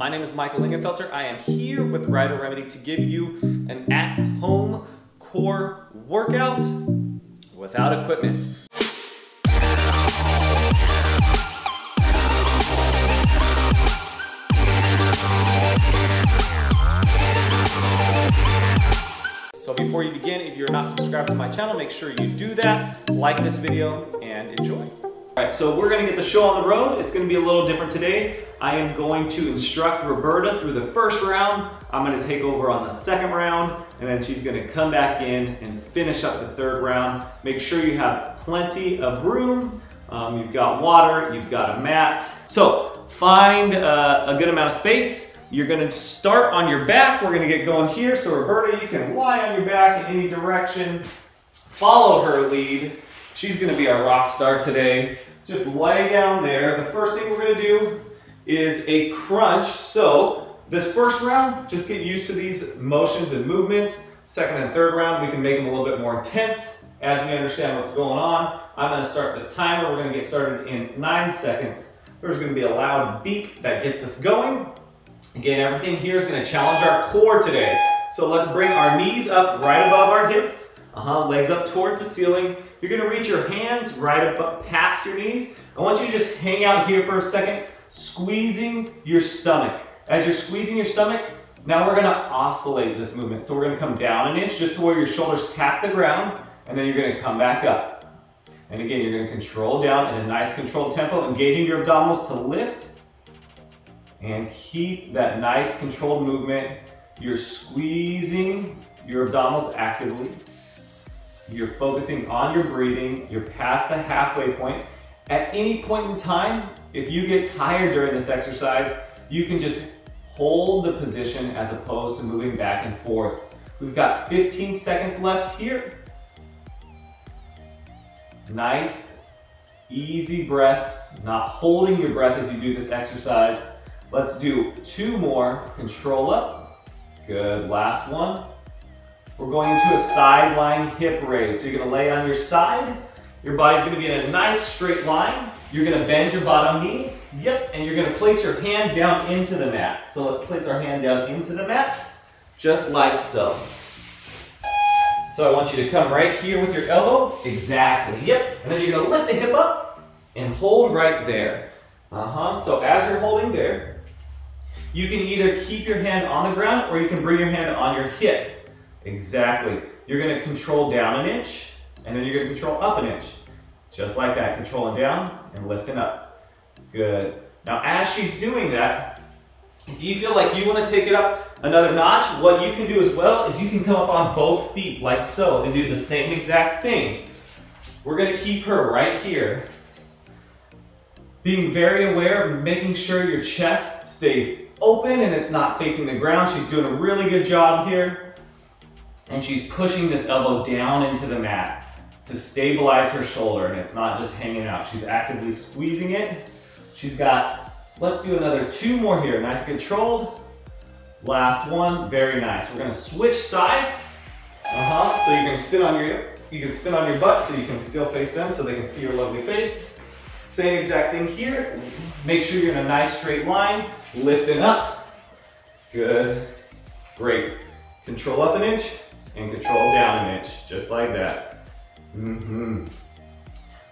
My name is Michael Lingenfelter. I am here with Rider Remedy to give you an at-home core workout without equipment. So before you begin, if you're not subscribed to my channel, make sure you do that, like this video, and enjoy. All right, so we're gonna get the show on the road. It's gonna be a little different today. I am going to instruct Roberta through the first round. I'm gonna take over on the second round, and then she's gonna come back in and finish up the third round. Make sure you have plenty of room. You've got water, you've got a mat. So find a good amount of space. You're gonna start on your back. We're gonna get going here. So Roberta, you can lie on your back in any direction. Follow her lead. She's gonna be our rock star today. Just lay down there. The first thing we're gonna do is a crunch. So this first round, just get used to these motions and movements. Second and third round, we can make them a little bit more intense as we understand what's going on. I'm gonna start the timer. We're gonna get started in 9 seconds. There's gonna be a loud beep that gets us going. Again, everything here is gonna challenge our core today. So let's bring our knees up right above our hips. Legs up towards the ceiling. You're gonna reach your hands right up past your knees. I want you to just hang out here for a second, squeezing your stomach. As you're squeezing your stomach, now we're gonna oscillate this movement. So we're gonna come down an inch just to where your shoulders tap the ground, and then you're gonna come back up. And again, you're gonna control down in a nice controlled tempo, engaging your abdominals to lift, and keep that nice controlled movement. You're squeezing your abdominals actively. You're focusing on your breathing. You're past the halfway point. At any point in time, if you get tired during this exercise, you can just hold the position as opposed to moving back and forth. We've got 15 seconds left here. Nice, easy breaths, not holding your breath as you do this exercise. Let's do 2 more. Control up. Good, last one. We're going into a sideline hip raise. So you're gonna lay on your side. Your body's gonna be in a nice straight line. You're gonna bend your bottom knee. Yep, and you're gonna place your hand down into the mat. So let's place our hand down into the mat, just like so. So I want you to come right here with your elbow. Exactly, yep. And then you're gonna lift the hip up and hold right there. So as you're holding there, you can either keep your hand on the ground or you can bring your hand on your hip. Exactly. You're gonna control down an inch, and then you're gonna control up an inch. Just like that, controlling down and lifting up. Good. Now as she's doing that, if you feel like you wanna take it up another notch, what you can do as well is you can come up on both feet like so and do the same exact thing. We're gonna keep her right here. Being very aware of making sure your chest stays open and it's not facing the ground. She's doing a really good job here. And she's pushing this elbow down into the mat to stabilize her shoulder, and it's not just hanging out. She's actively squeezing it. She's got, let's do another 2 more here. Nice controlled. Last one, very nice. We're gonna switch sides. So you can spin on your butt so you can still face them so they can see your lovely face. Same exact thing here. Make sure you're in a nice straight line, lifting up. Good, great. Control up an inch and control down an inch, just like that.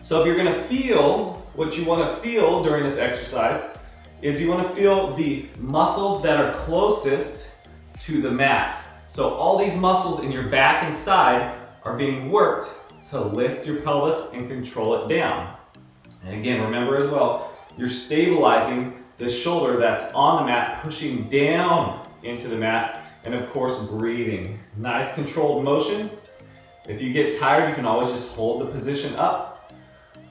So if you're gonna feel, what you wanna feel during this exercise is you wanna feel the muscles that are closest to the mat. So all these muscles in your back and side are being worked to lift your pelvis and control it down. And again, remember as well, you're stabilizing the shoulder that's on the mat, pushing down into the mat, and of course, breathing. Nice controlled motions. If you get tired, you can always just hold the position up.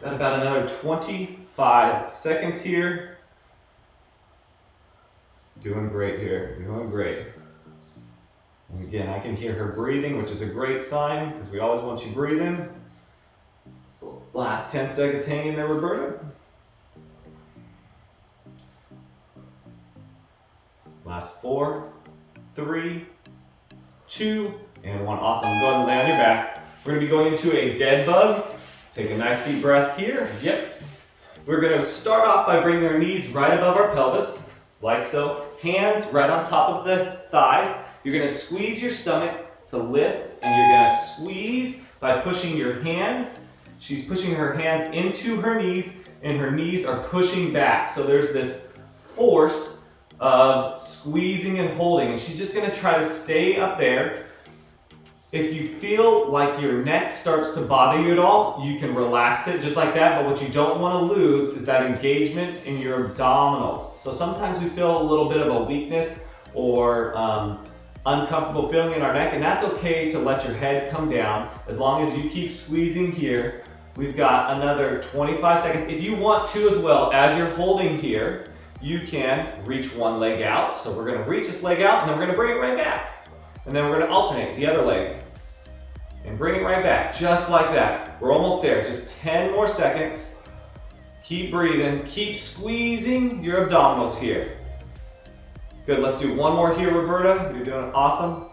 Got about another 25 seconds here. Doing great here, doing great. And again, I can hear her breathing, which is a great sign, because we always want you breathing. Last 10 seconds, hang in there, Roberta. Last 4, 3, 2, and 1. Awesome. Go ahead and lay on your back. We're going to be going into a dead bug. Take a nice deep breath here. Yep. We're going to start off by bringing our knees right above our pelvis. like so. Hands right on top of the thighs. You're gonna squeeze your stomach to lift, and you're gonna squeeze by pushing your hands. She's pushing her hands into her knees, and her knees are pushing back. So there's this force of squeezing and holding, and she's just gonna try to stay up there. If you feel like your neck starts to bother you at all, you can relax it just like that, but what you don't want to lose is that engagement in your abdominals. So sometimes we feel a little bit of a weakness or uncomfortable feeling in our neck, and that's okay to let your head come down as long as you keep squeezing here. We've got another 25 seconds. If you want to as well, as you're holding here, you can reach one leg out. So we're going to reach this leg out, and then we're going to bring it right back. And then we're going to alternate the other leg and bring it right back, just like that. We're almost there, just 10 more seconds. Keep breathing, keep squeezing your abdominals here. Good, let's do one more here, Roberta. You're doing awesome.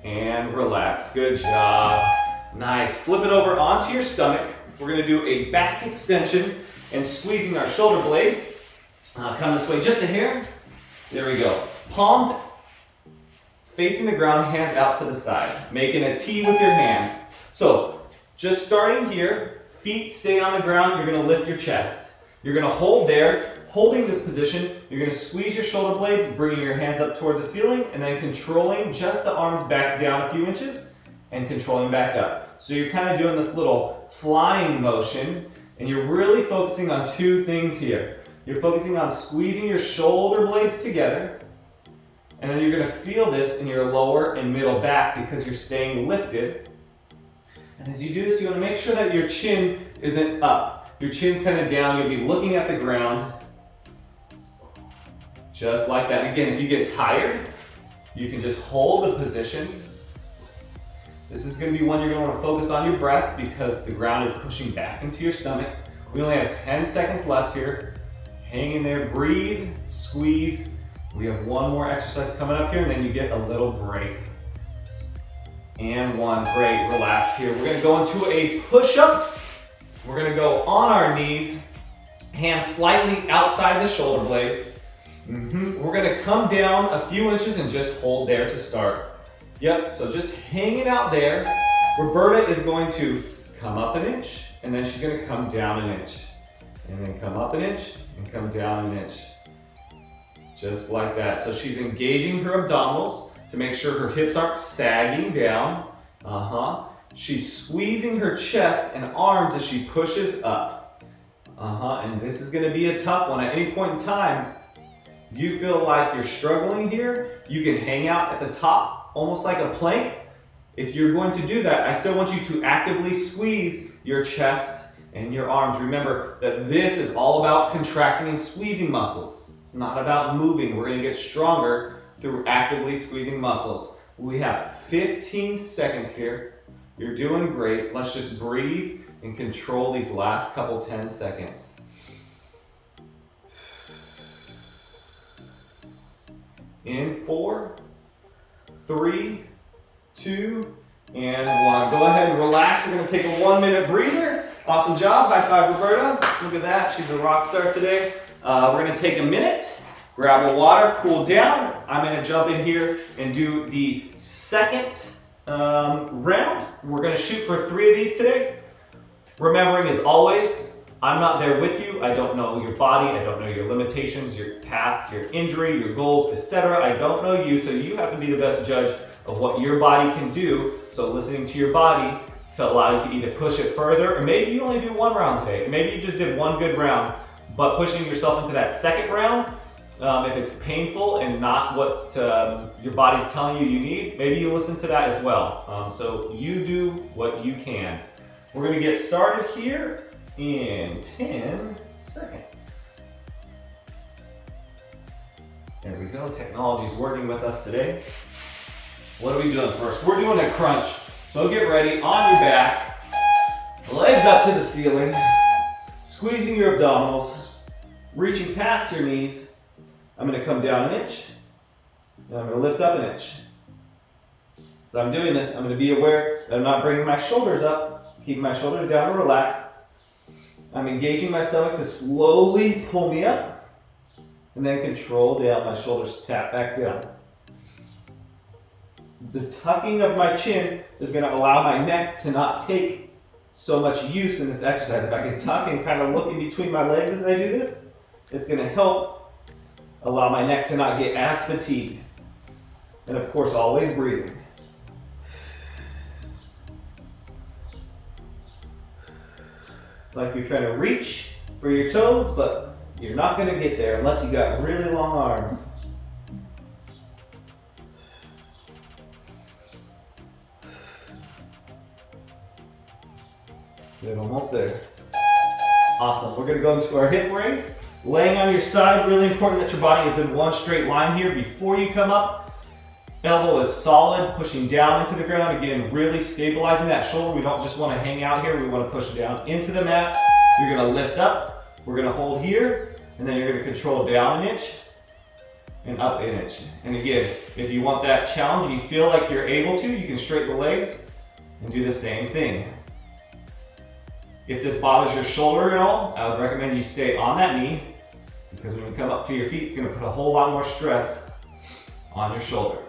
And relax, good job. Nice, flip it over onto your stomach. We're going to do a back extension and squeezing our shoulder blades. Come this way just a hair. There we go. Palms facing the ground, hands out to the side, making a T with your hands. So just starting here, feet stay on the ground, you're gonna lift your chest. You're gonna hold there, holding this position, you're gonna squeeze your shoulder blades, bringing your hands up towards the ceiling, and then controlling just the arms back down a few inches, and controlling back up. So you're kind of doing this little flying motion, and you're really focusing on two things here. You're focusing on squeezing your shoulder blades together, and then you're going to feel this in your lower and middle back because you're staying lifted. And as you do this, you want to make sure that your chin isn't up. Your chin's kind of down. You'll be looking at the ground. Just like that. Again, if you get tired, you can just hold the position. This is going to be one you're going to want to focus on your breath because the ground is pushing back into your stomach. We only have 10 seconds left here. Hang in there, breathe, squeeze. We have one more exercise coming up here, and then you get a little break. And one, great, relax here. We're gonna go into a push-up. We're gonna go on our knees, hands slightly outside the shoulder blades. We're gonna come down a few inches and just hold there to start. Yep, so just hanging out there. Roberta is going to come up an inch, and then she's gonna come down an inch. And then come up an inch, and come down an inch. Just like that. So she's engaging her abdominals to make sure her hips aren't sagging down. She's squeezing her chest and arms as she pushes up. And this is gonna be a tough one. At any point in time, you feel like you're struggling here, you can hang out at the top, almost like a plank. If you're going to do that, I still want you to actively squeeze your chest and your arms. Remember that this is all about contracting and squeezing muscles. It's not about moving. We're going to get stronger through actively squeezing muscles. We have 15 seconds here. You're doing great. Let's just breathe and control these last couple 10 seconds. In 4, 3, 2, and 1. Go ahead and relax. We're going to take a 1-minute breather. Awesome job. High five, Roberta. Look at that. She's a rock star today. We're going to take a minute, grab a water, cool down. I'm going to jump in here and do the second round. We're going to shoot for 3 of these today. Remembering, as always, I'm not there with you. I don't know your body. I don't know your limitations, your past, your injury, your goals, etc. I don't know you, so you have to be the best judge of what your body can do. So listening to your body to allow you to either push it further, or maybe you only do 1 round today. Maybe you just did 1 good round. But pushing yourself into that second round, if it's painful and not what your body's telling you need, maybe you listen to that as well. So you do what you can. We're going to get started here in 10 seconds. There we go. Technology's working with us today. What are we doing first? We're doing a crunch. So get ready, on your back, legs up to the ceiling, squeezing your abdominals, reaching past your knees. I'm going to come down an inch, and I'm going to lift up an inch. So I'm doing this, I'm going to be aware that I'm not bringing my shoulders up, keeping my shoulders down and relaxed. I'm engaging my stomach to slowly pull me up, and then control down. My shoulders tap back down. The tucking of my chin is going to allow my neck to not take so much use in this exercise. If I can tuck and kind of look in between my legs as I do this, it's going to help allow my neck to not get as fatigued. And of course, always breathing. It's like you're trying to reach for your toes, but you're not going to get there unless you got really long arms. Good, almost there. Awesome. We're going to go into our hip raise. Laying on your side, really important that your body is in one straight line here before you come up. Elbow is solid, pushing down into the ground. Again, really stabilizing that shoulder. We don't just want to hang out here. We want to push down into the mat. You're going to lift up. We're going to hold here, and then you're going to control down an inch and up an inch. And again, if you want that challenge, you feel like you're able to, you can straighten the legs and do the same thing. If this bothers your shoulder at all, I would recommend you stay on that knee, because when you come up to your feet, it's going to put a whole lot more stress on your shoulder.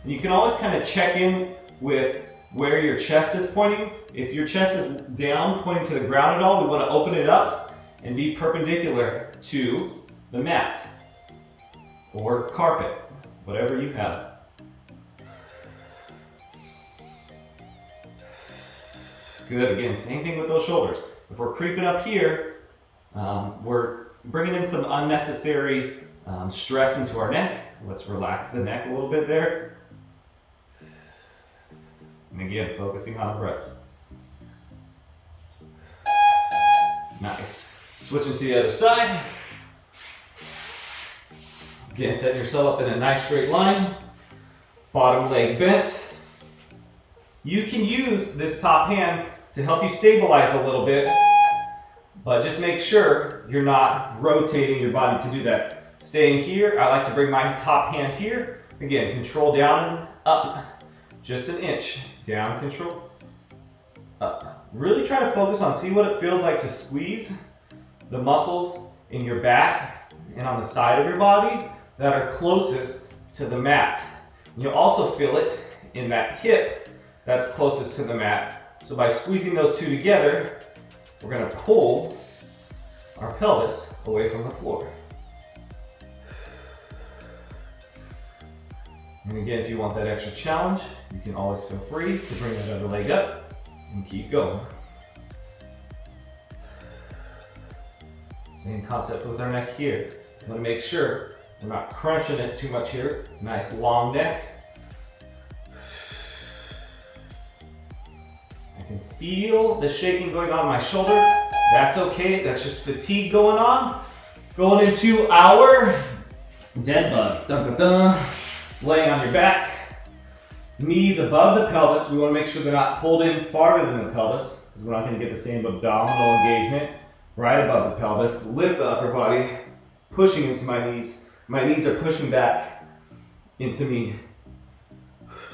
And you can always kind of check in with where your chest is pointing. If your chest is down, pointing to the ground at all, we want to open it up and be perpendicular to the mat or carpet, whatever you have. Good, again, same thing with those shoulders. If we're creeping up here, we're bringing in some unnecessary stress into our neck. Let's relax the neck a little bit there. And again, focusing on the breath. Nice. Switching to the other side. Again, setting yourself up in a nice straight line. Bottom leg bent. You can use this top hand to help you stabilize a little bit, but just make sure you're not rotating your body to do that. Staying here, I like to bring my top hand here. Again, control down and up, just an inch. Down, control, up. Really try to focus on, see what it feels like to squeeze the muscles in your back and on the side of your body that are closest to the mat. You'll also feel it in that hip that's closest to the mat. So by squeezing those two together, we're going to pull our pelvis away from the floor. And again, if you want that extra challenge, you can always feel free to bring that other leg up and keep going. Same concept with our neck here. You want to make sure we're not crunching it too much here. Nice long neck. Feel the shaking going on in my shoulder. That's okay, that's just fatigue going on. Going into our dead bugs. Dun, dun, dun. Laying on your back. Knees above the pelvis. We want to make sure they're not pulled in farther than the pelvis, because we're not going to get the same abdominal engagement. Right above the pelvis. Lift the upper body, pushing into my knees. My knees are pushing back into me.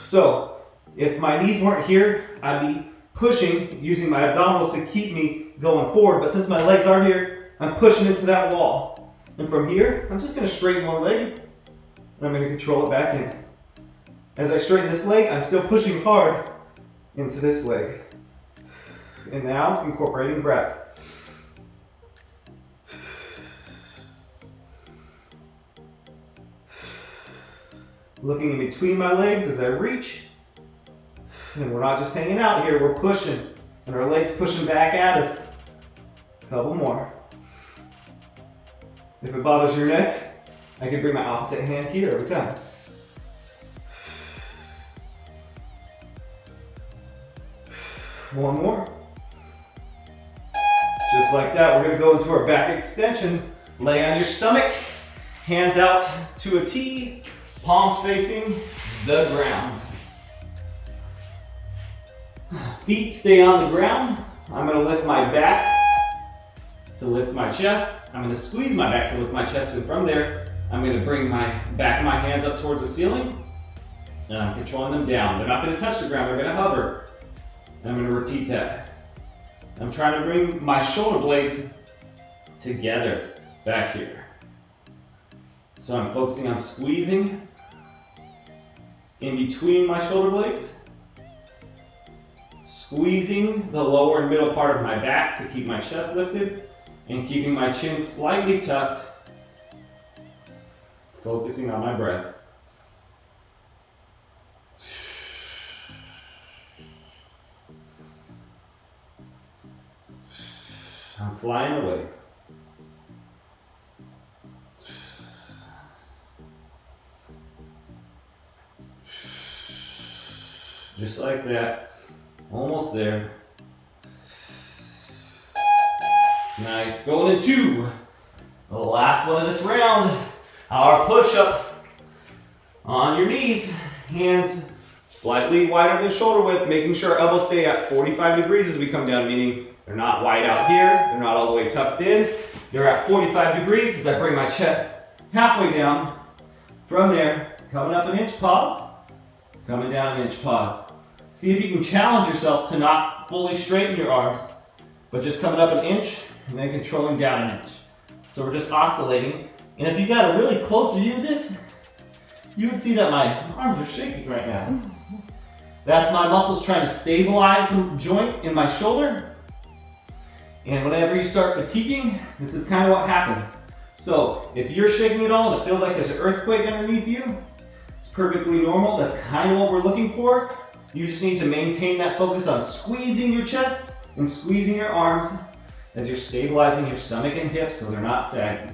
So, if my knees weren't here, I'd be pushing, using my abdominals to keep me going forward, but since my legs are here, I'm pushing into that wall. And from here, I'm just going to straighten one leg, and I'm going to control it back in. As I straighten this leg, I'm still pushing hard into this leg. And now, incorporating breath. Looking in between my legs as I reach. And we're not just hanging out here, we're pushing. And our legs pushing back at us. A couple more. If it bothers your neck, I can bring my opposite hand here every time. One more. Just like that, we're going to go into our back extension. Lay on your stomach, hands out to a T, palms facing the ground. Feet stay on the ground. I'm going to lift my back to lift my chest. I'm going to squeeze my back to lift my chest, and from there, I'm going to bring my back of my hands up towards the ceiling, and I'm controlling them down. They're not going to touch the ground, they're going to hover. And I'm going to repeat that. I'm trying to bring my shoulder blades together back here. So I'm focusing on squeezing in between my shoulder blades, squeezing the lower and middle part of my back to keep my chest lifted, and keeping my chin slightly tucked, focusing on my breath. I'm flying away. Just like that. Almost there. Nice. Going into the last one of this round. Our push-up on your knees. Hands slightly wider than shoulder width, making sure our elbows stay at 45 degrees as we come down, meaning they're not wide out here, they're not all the way tucked in. They're at 45 degrees as I bring my chest halfway down. From there, coming up an inch, pause. Coming down an inch, pause. See if you can challenge yourself to not fully straighten your arms, but just coming up an inch and then controlling down an inch. So we're just oscillating. And if you got a really close view of this, you would see that my arms are shaking right now. That's my muscles trying to stabilize the joint in my shoulder. And whenever you start fatiguing, this is kind of what happens. So if you're shaking at all and it feels like there's an earthquake underneath you, it's perfectly normal. That's kind of what we're looking for. You just need to maintain that focus on squeezing your chest and squeezing your arms as you're stabilizing your stomach and hips so they're not sagging.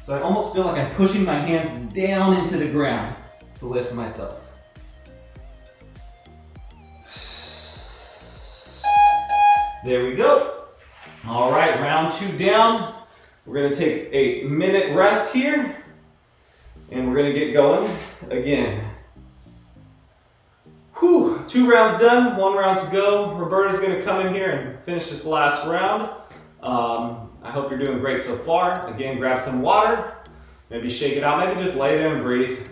So I almost feel like I'm pushing my hands down into the ground to lift myself. There we go. All right, round 2 down. We're gonna take a minute rest here and we're gonna get going again. Whew, 2 rounds done, 1 round to go. Roberta's gonna come in here and finish this last round. I hope you're doing great so far. Again, grab some water, maybe shake it out, maybe just lay there and breathe.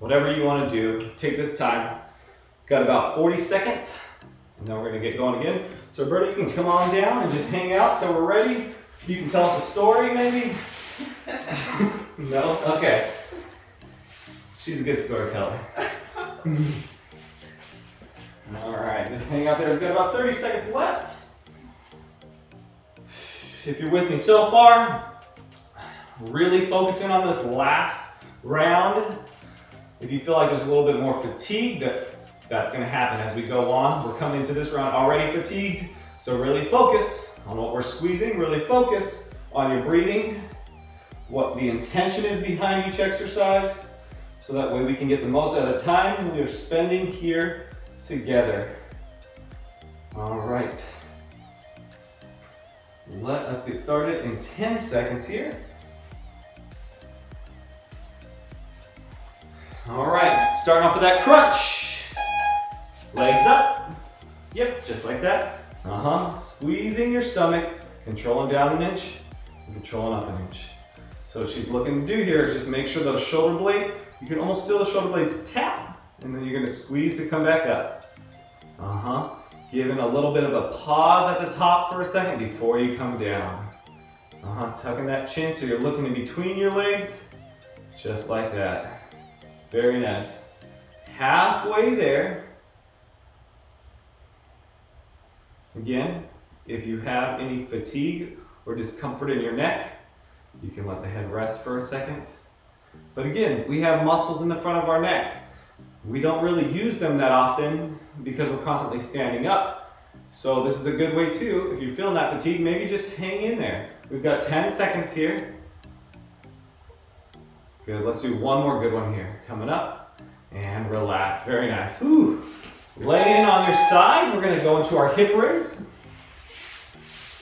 Whatever you wanna do, take this time. Got about 40 seconds. And then we're gonna get going again. So Roberta, you can come on down and just hang out till we're ready. You can tell us a story maybe. No? Okay. She's a good storyteller. All right, just hang out there. We've got about 30 seconds left. If you're with me so far, really focusing on this last round. If you feel like there's a little bit more fatigue, that's gonna happen as we go on. We're coming into this round already fatigued, so really focus on what we're squeezing, really focus on your breathing, what the intention is behind each exercise, so that way we can get the most out of the time we are spending here together. All right. Let us get started in 10 seconds here. All right, starting off with that crunch. Legs up. Yep, just like that. Squeezing your stomach, controlling down an inch, and controlling up an inch. So what she's looking to do here is just make sure those shoulder blades, you can almost feel the shoulder blades tap, and then you're gonna squeeze to come back up. Giving a little bit of a pause at the top for a second before you come down. Tucking that chin so you're looking in between your legs, just like that. Very nice. Halfway there. Again, if you have any fatigue or discomfort in your neck, you can let the head rest for a second. But again, we have muscles in the front of our neck. We don't really use them that often because we're constantly standing up. So this is a good way too. If you're feeling that fatigue, maybe just hang in there. We've got 10 seconds here. Good, let's do one more good one here. Coming up and relax, very nice. Whew. Lay in on your side, we're gonna go into our hip raise.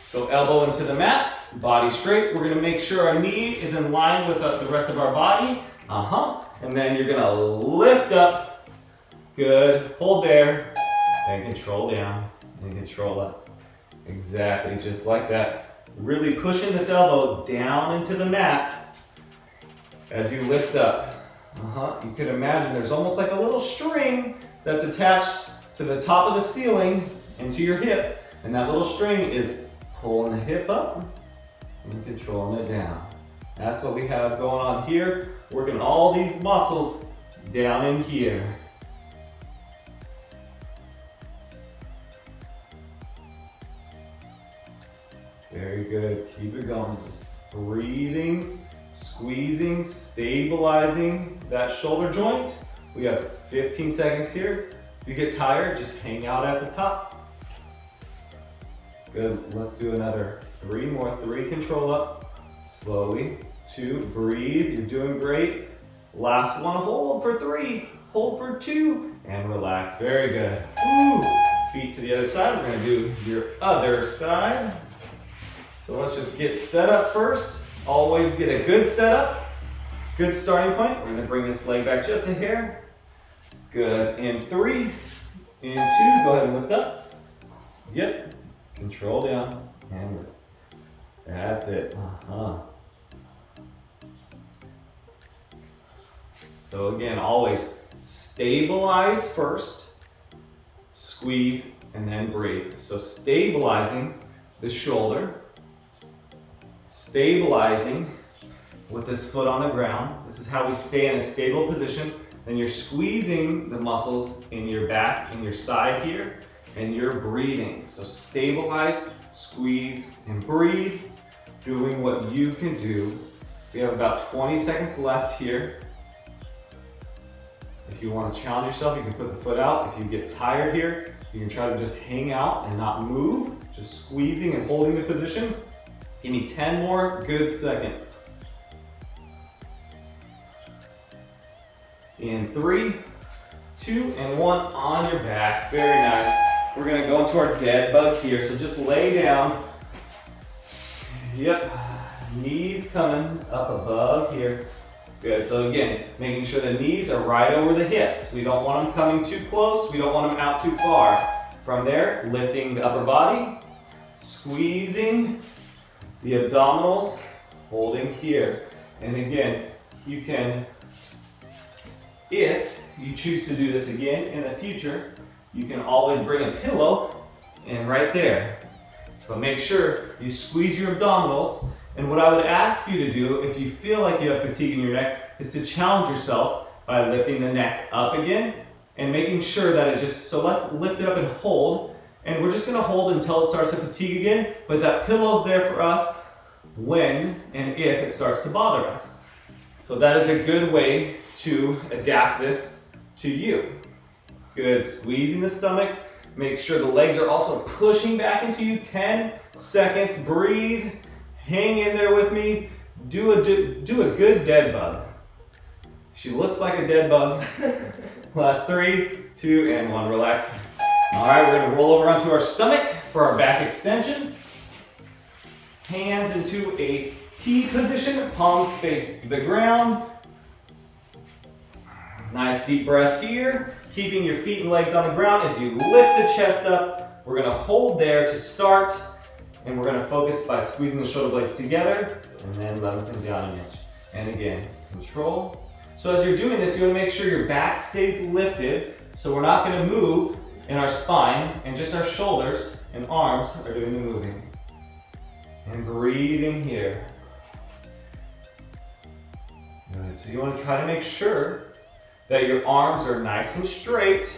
So elbow into the mat, body straight. We're gonna make sure our knee is in line with the rest of our body. And then you're gonna lift up. Good, hold there, and control down, and control up. Exactly, just like that. Really pushing this elbow down into the mat as you lift up. You can imagine there's almost like a little string that's attached to the top of the ceiling and to your hip, and that little string is pulling the hip up and controlling it down. That's what we have going on here. Working all these muscles down in here. Very good, keep it going. Just breathing, squeezing, stabilizing that shoulder joint. We have 15 seconds here. If you get tired, just hang out at the top. Good, let's do another 3 more. 3, control up, slowly. 2, breathe, you're doing great. Last one, hold for 3, hold for 2, and relax, very good. Woo. Feet to the other side, we're gonna do your other side. So let's just get set up first. Always get a good setup, good starting point. We're gonna bring this leg back just a hair. Good, in 3, in 2, go ahead and lift up. Yep, control down, and lift. That's it, So again, always stabilize first, squeeze, and then breathe. So stabilizing the shoulder, stabilizing with this foot on the ground. This is how we stay in a stable position. Then you're squeezing the muscles in your back, in your side here, and you're breathing. So stabilize, squeeze, and breathe, doing what you can do. We have about 20 seconds left here. If you want to challenge yourself, you can put the foot out. If you get tired here, you can try to just hang out and not move, just squeezing and holding the position. Give me 10 more good seconds. In 3, 2, and 1, on your back. Very nice. We're gonna go into our dead bug here. So just lay down. Yep, knees coming up above here. Good, so again, making sure the knees are right over the hips. We don't want them coming too close. We don't want them out too far. From there, lifting the upper body, squeezing the abdominals, holding here. And again, you can, if you choose to do this again in the future, you can always bring a pillow in right there. But make sure you squeeze your abdominals. And what I would ask you to do, if you feel like you have fatigue in your neck, is to challenge yourself by lifting the neck up again and making sure that it just, so let's lift it up and hold. And we're just gonna hold until it starts to fatigue again, but that pillow's there for us when and if it starts to bother us. So that is a good way to adapt this to you. Good, squeezing the stomach. Make sure the legs are also pushing back into you. 10 seconds, breathe. Hang in there with me. Do a good dead bug. She looks like a dead bug. Last 3, 2, and 1. Relax. All right, we're gonna roll over onto our stomach for our back extensions. Hands into a T position, palms face the ground. Nice deep breath here. Keeping your feet and legs on the ground as you lift the chest up. We're gonna hold there to start. And we're gonna focus by squeezing the shoulder blades together and then let them come down an inch. And again, control. So as you're doing this, you wanna make sure your back stays lifted so we're not gonna move in our spine and just our shoulders and arms are doing the moving. And breathing here. Good, so you wanna try to make sure that your arms are nice and straight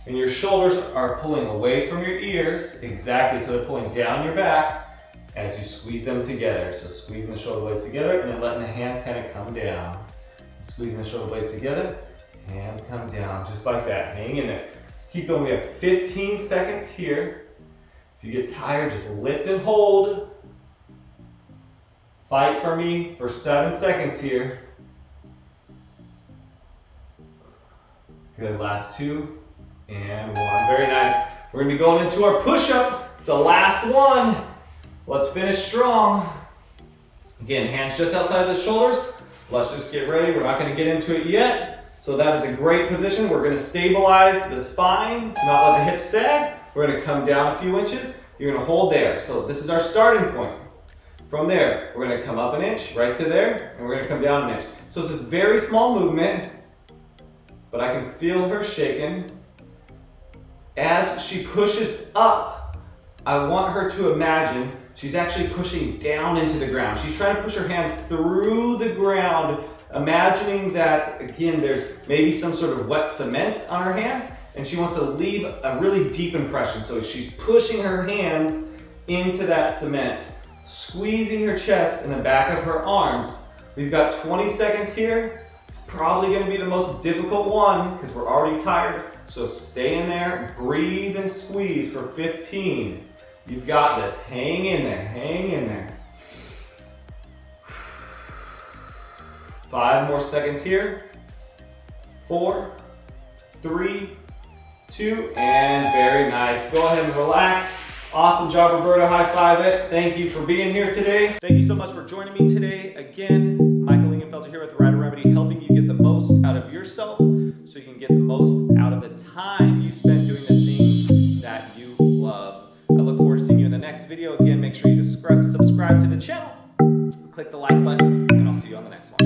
and your shoulders are pulling away from your ears, exactly, so they're pulling down your back as you squeeze them together. So squeezing the shoulder blades together and then letting the hands kind of come down. Squeezing the shoulder blades together, hands come down, just like that, hang in there. Let's keep going, we have 15 seconds here. If you get tired, just lift and hold. Fight for me for 7 seconds here. Good, last 2. And 1, very nice. We're gonna be going into our push-up. It's the last one. Let's finish strong. Again, hands just outside the shoulders. Let's just get ready. We're not gonna get into it yet. So that is a great position. We're gonna stabilize the spine to not let the hips sag. We're gonna come down a few inches. You're gonna hold there. So this is our starting point. From there, we're gonna come up an inch, right to there, and we're gonna come down an inch. So it's this very small movement, but I can feel her shaking. As she pushes up, I want her to imagine she's actually pushing down into the ground. She's trying to push her hands through the ground, imagining that, again, there's maybe some sort of wet cement on her hands, and she wants to leave a really deep impression. So she's pushing her hands into that cement, squeezing her chest and the back of her arms. We've got 20 seconds here. It's probably gonna be the most difficult one because we're already tired. So stay in there, breathe and squeeze for 15. You've got this, hang in there, hang in there. 5 more seconds here. 4, 3, 2, and very nice. Go ahead and relax. Awesome job, Roberta, high five it. Thank you for being here today. Thank you so much for joining me today. Again, Michael Lingenfelter here with the Rider Remedy, helping you get the most out of yourself so you can get the most out of the time you spend doing the things that you love. I look forward to seeing you in the next video. Again, make sure you subscribe to the channel, click the like button, and I'll see you on the next one.